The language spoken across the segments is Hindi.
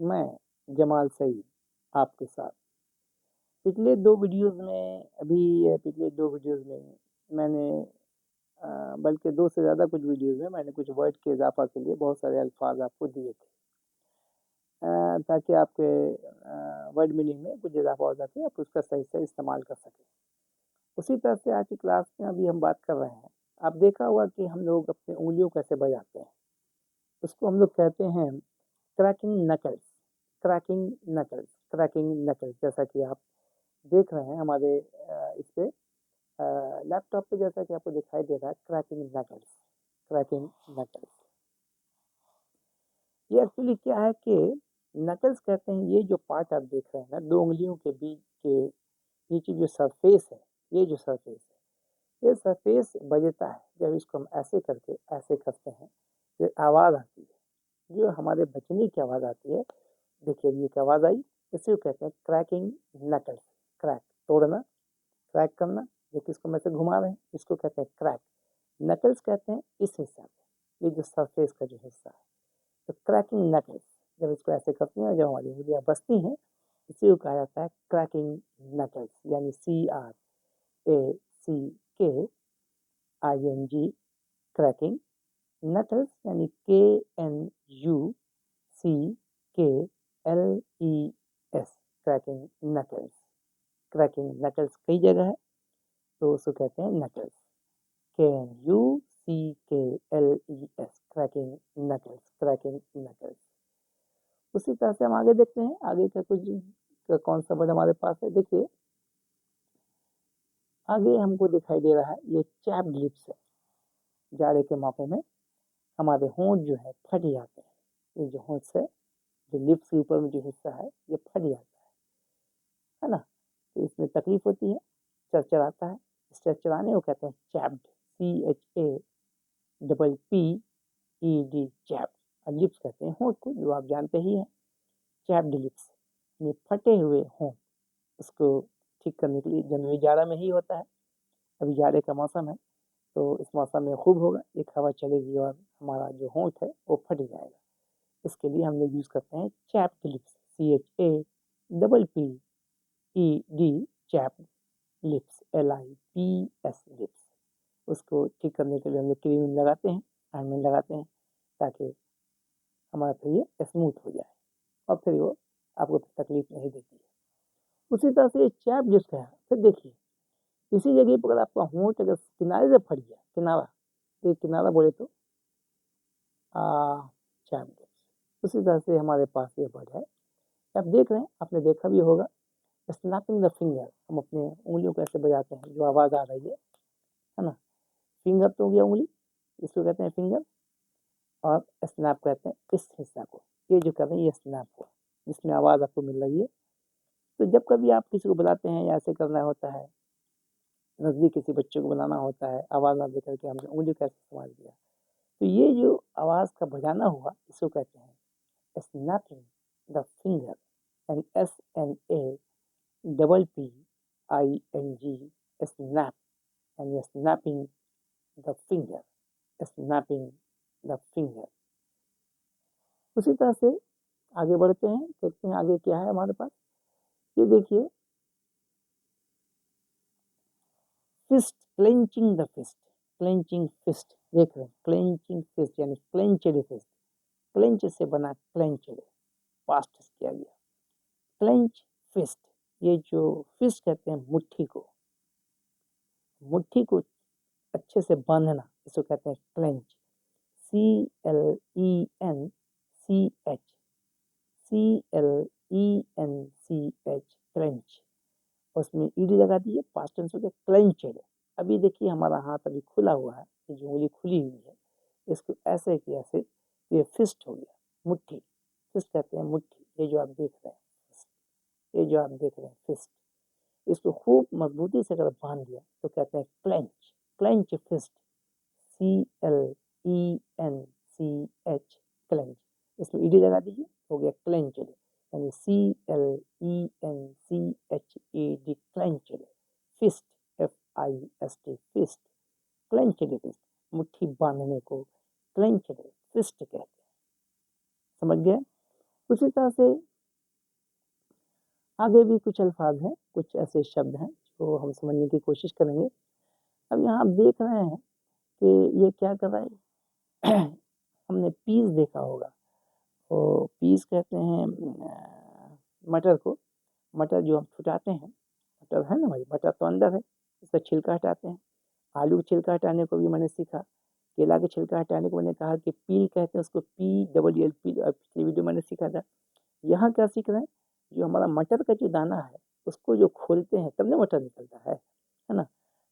मैं जमाल सईद आपके साथ। पिछले 2 वीडियोज़ में पिछले 2 वीडियोज़ में मैंने बल्कि 2 से ज़्यादा कुछ वीडियोज़ में मैंने कुछ वर्ड के इज़ाफ़ा के लिए बहुत सारे अल्फ़ाज़ आपको दिए थे, ताकि आपके वर्ड मीनिंग में कुछ इज़ाफ़ा हो सके, आप उसका सही से इस्तेमाल कर सकें। उसी तरह से आज की क्लास में अभी हम बात कर रहे हैं। आप देखा होगा कि हम लोग अपनी उँगलियों कैसे बजाते हैं, उसको हम लोग कहते हैं cracking knuckles, cracking knuckles, cracking knuckles. जैसा कि आप देख रहे हैं हमारे इस पे लैपटॉप पे, जैसा कि आपको दिखाई दे रहा है क्रैकिंग नकल्स, क्रैकिंग नकल्स। ये एक्चुअली क्या है कि नकल्स कहते हैं ये जो पार्ट आप देख रहे हैं ना, 2 उँगलियों के बीच के नीचे जो सरफेस है, ये जो सरफेस है, ये सरफेस बजता है। जब इसको हम ऐसे करके ऐसे करते हैं तो आवाज़ आती है, जो हमारे बजने की आवाज़ आती है। देखिए अभी एक आवाज़ आई, इसी को कहते हैं क्रैकिंग नकल्स। क्रैक तोड़ना, क्रैक करना। देखिए इसको मैं से घुमा रहे हैं, इसको कहते हैं क्रैक। नकल्स कहते हैं इस हिस्सा को, ये जो सरफेस का जो हिस्सा है। तो क्रैकिंग नकल्स, जब इसको ऐसे करती हैं, जब हमारी उंगलियां बसती हैं, इसी को कहा जाता है क्रैकिंग नकल्स, यानी CRACKING, क्रैकिंग नकल्स, यानी KNUCKLES, cracking knuckles. Cracking knuckles कई जगह है, तो उसको कहते हैं knuckles. KNUCKLES, cracking knuckles, cracking knuckles. उसी तरह से हम आगे देखते हैं, आगे का कौन सा वर्ड हमारे पास है। देखिए आगे हमको दिखाई दे रहा है, ये चैप्ड लिप्स है। जाड़े के मौके में हमारे होंठ जो है फट जाते हैं। ये जो होंठ है, जो लिप्स के ऊपर में जो हिस्सा है, ये फट जाता है ना। तो इसमें तकलीफ होती है, चरचराता है। इस चरचराने को कहते हैं चैप्ड, CHAPPED, चैप्ड। और लिप्स कहते हैं होंठ को, जो आप जानते ही हैं, चैप्ड लिप्स, ये फटे हुए होंठ। उसको ठीक करने के लिए जनवरी जाड़ा में ही होता है। अभी जाड़े का मौसम है, तो इस मौसम में खूब होगा, एक हवा चलेगी और हमारा जो होंठ है वो फट जाएगा। इसके लिए हम लोग यूज़ करते हैं chapped lips, CHAPPED, chapped lips, LIPS lips. उसको ठीक करने के लिए हम लोग क्रीम लगाते हैं, ऑइंटमेंट लगाते हैं, ताकि हमारा फिर ये स्मूथ हो जाए और फिर वो आपको तकलीफ नहीं देती है। उसी तरह से ये चैप जिसका है, फिर देखिए इसी जगह पर अगर आपका होंठ अगर किनारे से फट गया, किनारा, तो किनारा बोले तो चैप लिप्स। उसी तरह से हमारे पास ये वर्ड है, आप देख रहे हैं, आपने देखा भी होगा, स्नैपिंग द फिंगर। हम अपने उंगलियों को ऐसे बजाते हैं, जो आवाज़ आ रही है ना। फिंगर तो हो गया उंगली, इसको कहते हैं फिंगर, और स्नैप कहते हैं इस हिस्सा को। ये जो कर रहे हैं ये स्नैप हुआ, जिसमें आवाज़ आपको मिल रही है। तो जब कभी आप किसी को बुलाते हैं या ऐसे करना होता है, नज़दीक किसी बच्चे को बुलाना होता है, आवाज़ ना दे करके हमने उंगली कैसे इस्तेमाल किया, तो ये जो आवाज़ का बजाना हुआ, इसको कहते हैं snapping the finger, and SNAPPING, snap, and snapping the finger, snapping the finger. उसी तरह से आगे बढ़ते हैं, देखते हैं आगे क्या है हमारे पास। ये देखिए fist, clenching the fist, clenching fist. देख रहे हैं क्लेंचिंग फिस्ट, यानी क्लेंचड फिस्ट। क्लेंच से बना क्लेंचड, पास्ट किया गया, क्लेंच फिस्ट। ये जो फिस्ट कहते हैं मुट्ठी को, मुट्ठी को अच्छे से बांधना, इसको कहते हैं क्लेंच, CLENCH, CLENCH, क्लेंच। उसमें ईडी लगा दीजिए, पास्ट टेंस हो गया क्लेंचड। अभी देखिए हमारा हाथ अभी खुला हुआ है, ये जो उंगली खुली हुई है, इसको ऐसे किया ऐसे, ये फिस्ट हो गया, मुट्ठी। फिस्ट कहते हैं मुट्ठी। ये जो आप देख रहे हैं, ये जो आप देख रहे हैं फिस्ट, इसको खूब मजबूती से अगर बांध दिया तो कहते हैं clench, clench fist, CLENCH, clench. इसमें ईडी लगा दीजिए, हो गया क्लेंचड, यानी CLENCHED, clenched. Fist, FIST, fist, clenched fist, मुट्ठी बांधने को क्लेंचड फिस्ट कहते हैं। समझ गए। उसी तरह से आगे भी कुछ अल्फाज हैं, कुछ ऐसे शब्द हैं जो हम समझने की कोशिश करेंगे। अब यहाँ आप देख रहे हैं कि ये क्या कर रहा है हमने पीस देखा होगा, तो पीस कहते हैं मटर को। मटर जो हम छुटाते हैं, मटर है ना भाई, मटर तो अंदर है, इसका छिलका हटाते हैं। आलू का छिलका हटाने को भी मैंने सीखा, केला के छिलका हटाने को मैंने कहा कि पील कहते हैं उसको, PEEL पील, पिछली वीडियो मैंने सीखा था। यहाँ क्या सीख रहे हैं, जो हमारा मटर का जो दाना है उसको जो खोलते हैं तब ना मटर निकलता है ना,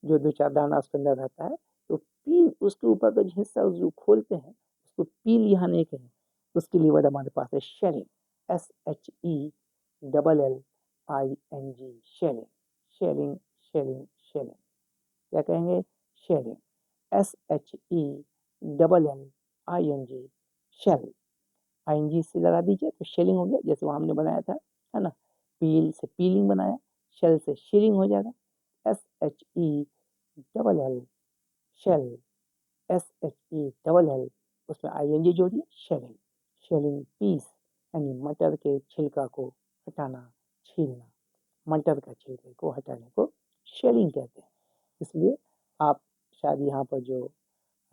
जो दो चार दाना उसके अंदर रहता है, तो पील उसके ऊपर का जो हिस्सा जो खोलते हैं उसको पील यहाँ नहीं कहें, उसके लिए वर्ड हमारे पास है shelling, SHELLING, shelling, shelling, shelling, shelling. क्या कहेंगे, शेलिंग, SHELLING, शेल, ING से लगा दीजिए तो शेलिंग हो गया, जैसे वो हमने बनाया था, है ना, पील से पीलिंग बनाया, शेल से शीलिंग हो जाएगा, SHELL, शेल, SHELL, उसमें ING जोड़िए, शेलिंग, शेलिंग पीस, यानी मटर के छिलका को हटाना, छीलना, मटर का छिलके को हटाने को शेलिंग कहते हैं। इसलिए आप शायद यहाँ पर जो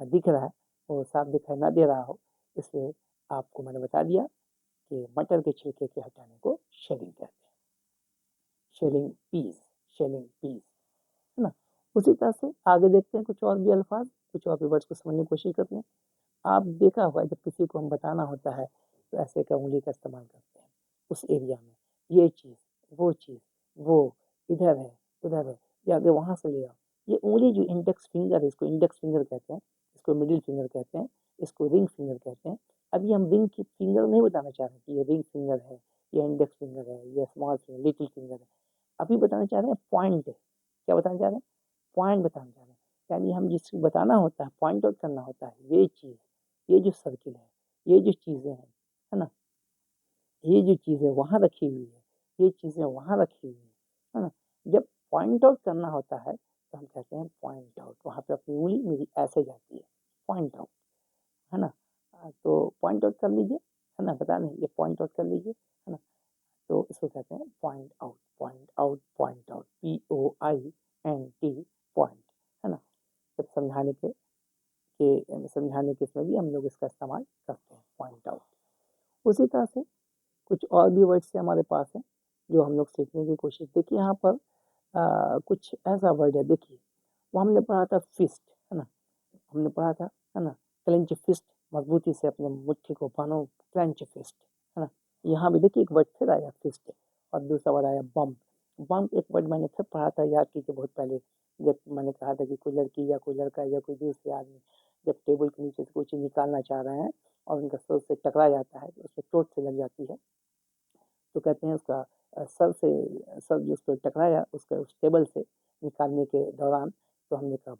दिख रहा है वो साफ दिखाई ना दे रहा हो, इसलिए आपको मैंने बता दिया कि मटर के छिलके के हटाने को शेलिंग कहते हैं, शेलिंग पीस, शेलिंग पीस, है ना। उसी तरह से आगे देखते हैं कुछ और भी अल्फाज, कुछ और भी वर्ड्स को समझने की कोशिश करते हैं। आप देखा होगा जब किसी को हम बताना होता है तो ऐसे का उंगली का इस्तेमाल करते हैं उस एरिया में, ये चीज़, वो इधर है, उधर है, या आगे वहाँ से ले आओ। ये उंगली जो इंडेक्स फिंगर है, इसको इंडेक्स फिंगर कहते हैं, इसको मिडिल फिंगर कहते हैं, इसको रिंग फिंगर कहते हैं। अभी हम रिंग की फिंगर नहीं बताना चाह रहे कि ये रिंग फिंगर है, ये इंडेक्स फिंगर है, ये स्मॉल फिंगर, लिटिल फिंगर है। अभी बताना चाह रहे हैं पॉइंट है। क्या बताना चाह रहे हैं, पॉइंट बताना चाह रहे हैं, यानी हम जिसको बताना होता है, पॉइंट आउट करना होता है, ये चीज़, ये जो सर्किल है, ये जो चीज़ें हैं, है ना, ये जो चीज़ें वहाँ रखी हुई है, ये चीज़ें वहाँ रखी हुई है ना। जब पॉइंट आउट करना होता है तो हम कहते हैं पॉइंट आउट, वहाँ पे अपनी उंगली मेरी ऐसे जाती है, पॉइंट आउट, है ना। तो पॉइंट आउट कर लीजिए, है ना, बता नहीं, ये पॉइंट आउट कर लीजिए, है ना। तो इसको कहते हैं point out, point out, point out, POINT, point, है ना। जब समझाने के समझाने के इसमें भी हम लोग इसका इस्तेमाल करते हैं, पॉइंट आउट। उसी तरह से कुछ और भी वर्ड्स हमारे पास हैं जो हम लोग सीखने की कोशिश, देखिए यहाँ पर कुछ ऐसा वर्ड है, देखिए वो हमने पढ़ा था फिस्ट, है ना, हमने पढ़ा था, है ना, क्लेंच फिस्ट, मजबूती से अपने मुट्ठी को बांधो, क्लेंच फिस्ट, है ना। यहाँ भी देखिए एक वर्ड फिर आया फिस्ट, और दूसरा वर्ड आया बम्प। बम्प एक वर्ड मैंने फिर पढ़ा था, याद कीजिए, बहुत पहले, जब मैंने कहा था कि कोई लड़की या कोई लड़का या कोई दूसरे आदमी जब टेबल के नीचे से कोई चीज़ निकालना चाह रहे हैं और उनका सर से टकरा जाता है, तो उसमें चोट से लग जाती है, तो कहते हैं उसका सर जो उसको टकराया उसके उस टेबल से निकालने के दौरान, तो हमने कहा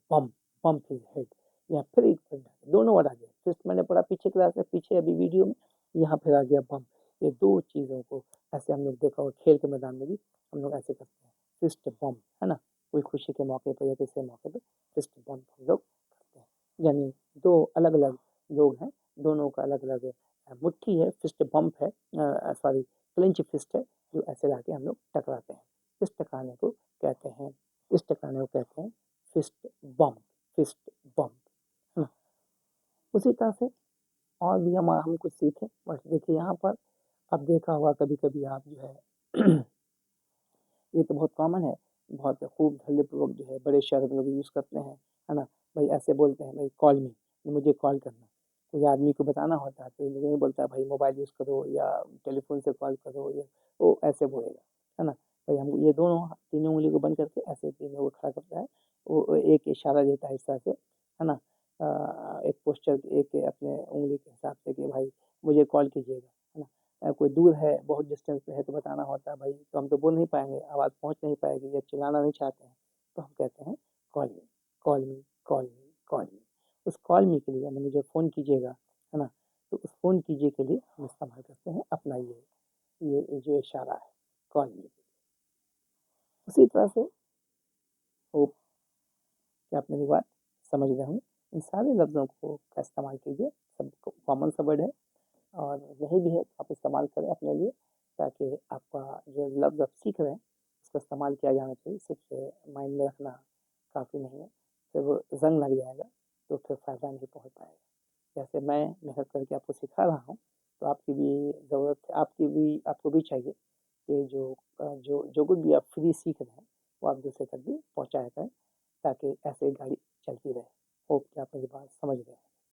बम्प हिज हेड। यहाँ फिर एक वर्ड, दोनों वर्ड आ गया, फिस्ट मैंने पढ़ा पीछे क्लास में, पीछे अभी वीडियो में, यहाँ फिर आ गया बम्प। ये दो चीज़ों को ऐसे हम लोग देखा, और खेल के मैदान में भी हम लोग ऐसे करते हैं, फिस्ट बम्प, है ना, कोई खुशी के मौके पर या किसी मौके पर फिस्ट बम्प हम लोग करते हैं। यानी दो अलग अलग लोग हैं, दोनों का अलग अलग मुट्ठी है, फिस्ट बम्प है, सॉरी क्लिंच फिस्ट है, जो ऐसे लाके हम लोग टकराते हैं, इस टकराने को कहते हैं, इस टकराने को कहते हैं फिस्ट बम्प, फिस्ट बम्प, है ना। उसी तरह से और भी हम कुछ सीखें, बस देखिए यहाँ पर अब देखा होगा कभी कभी आप जो है ये तो बहुत कॉमन है, बहुत खूब धैर्यपूर्वक जो है बड़े शहर में लोग यूज़ करते हैं, है ना। भाई ऐसे बोलते हैं, भाई कॉल मी, मुझे कॉल करना, कोई आदमी को बताना होता है तो ये नहीं बोलता भाई मोबाइल यूज़ करो या टेलीफोन से कॉल करो, या वो ऐसे बोलेगा, है ना। भाई हम ये दोनों तीनों उंगली को बंद करके ऐसे तीनों को खड़ा करता है, वो एक इशारा देता है इस तरह से, है ना, एक पोस्चर, एक अपने उंगली के हिसाब से कि भाई मुझे कॉल कीजिएगा, है ना। कोई दूर है, बहुत डिस्टेंस पे है, तो बताना होता है भाई, तो हम तो बोल नहीं पाएंगे, आवाज़ पहुंच नहीं पाएगी या चिल्लाना नहीं चाहते हैं, तो हम कहते हैं कॉल मी, कॉल मी, कॉल मी, कॉल मी। उस कॉल मी के लिए यानी मुझे फ़ोन कीजिएगा, है ना, तो उस फ़ोन कीजिए के लिए हम इस्तेमाल करते हैं अपना ये जो इशारा है, कॉल मी। उसी तरह से होप कि आप मेरी बात समझ रहे हों, इन सारे लफ्ज़ों को का इस्तेमाल कीजिए, सब कॉमन सा वर्ड है, और नहीं भी है तो आप इस्तेमाल करें अपने लिए, ताकि आपका जो लफ्ज़ आप सीख रहे हैं उसका इस्तेमाल किया जाना चाहिए। सिर्फ़ माइंड में रखना काफ़ी नहीं है, जब वो ज़ंग लग जाएगा तो फिर फ़ायदा नहीं पहुँच पाएगा। जैसे मैं मेहनत करके आपको सिखा रहा हूँ, तो आपकी भी ज़रूरत है, आपको भी चाहिए कि जो कुछ भी आप फ्री सीख रहे हैं, वो आप दूसरे तक भी पहुँचाया करें, ताकि ऐसे ही गाड़ी चलती रहे। होप कि आप मेरी बात समझ गए हैं।